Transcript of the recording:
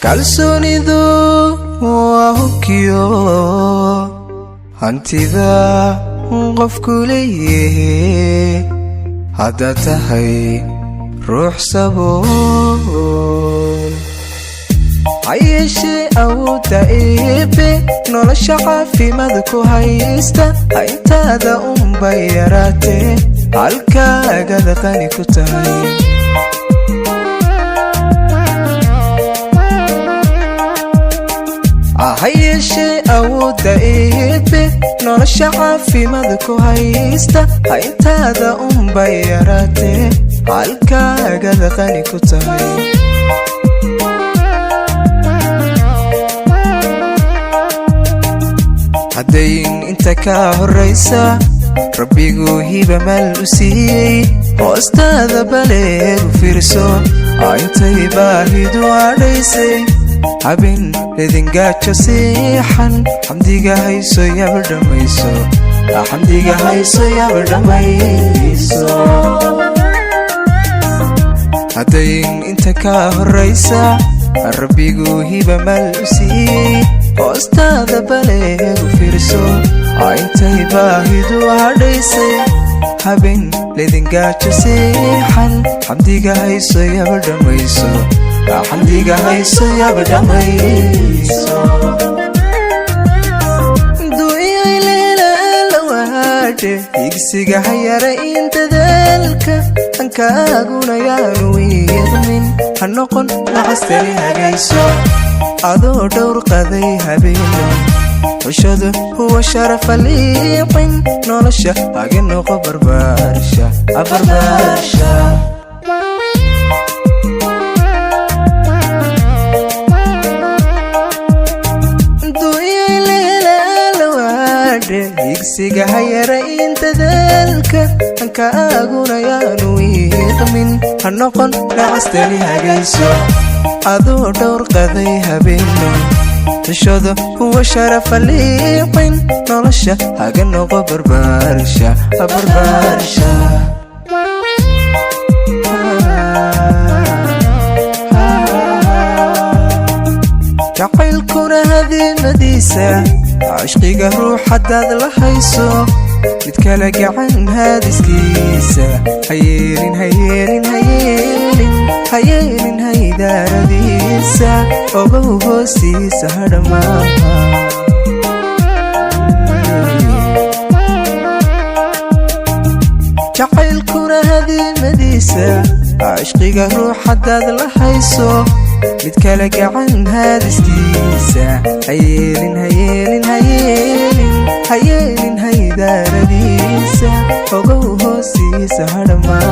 kalsoonidu waa hubkiyo hantida qofku leeyahay haddaad tahay ruux sabool hayeeshee awoodda eebe nolosha caafimaad ku haysta intaada unbay yaraatee halkaagada qani ku tahay hayeeshee awoodda eebe nolosha caafimaad ku haysta intaada unbay yaraatee halkaagada qani ku tahay haddayn inta ka horraysa rabbigu hiba maal u siiyey hoostaada baleegu fiirso intay baahidu adhaysay habin ledingaajo siixan xamdiga hayso yaba dhammayso xamdiga hayso yaba dhammayso haddayn inta ka horraysa rabbigu hiba maal u siiyey hoostaada baleegu fiirso intay baahidu hadhaysay habin ledingaajo siixan xamdiga hayso yaba dhammayso xamdiga hayso yaba dhammayso duuyay leelalawaadhe higsiga hayara in dadaalka hankaaguna yaanu wiiqmin ha noqon nacastari hagayso adoo dhowr qaday habeeno xushadu huwa sharafa liiqin nolosha hage noqo barbaarsha abarbaarsha higsiga hayara in dadaalka hankaaguna yaanu wiiqmin ha noqon nacastani hagayso adoo dhowr qaday habeeno xushada huwa sharafa liiqin nolosha haga noqo barbaarsha abarbaarsha jacaylkuna hadiimadiisa cishqiga ruux haddaad la hayso mid kala gacan haadiskiisa hayeelin hayeelin hayeelin hayeelin haydaaradiisa ogow hoostiisa hadhamaa jacaylkuna hadiimadiisa cishqiga ruux haddaad la hayso mid kala gacan haadiskiisa hayeelin hayeelin hayeelin hayeelin haydaaradiisa ogow hoostiisa hadhamaa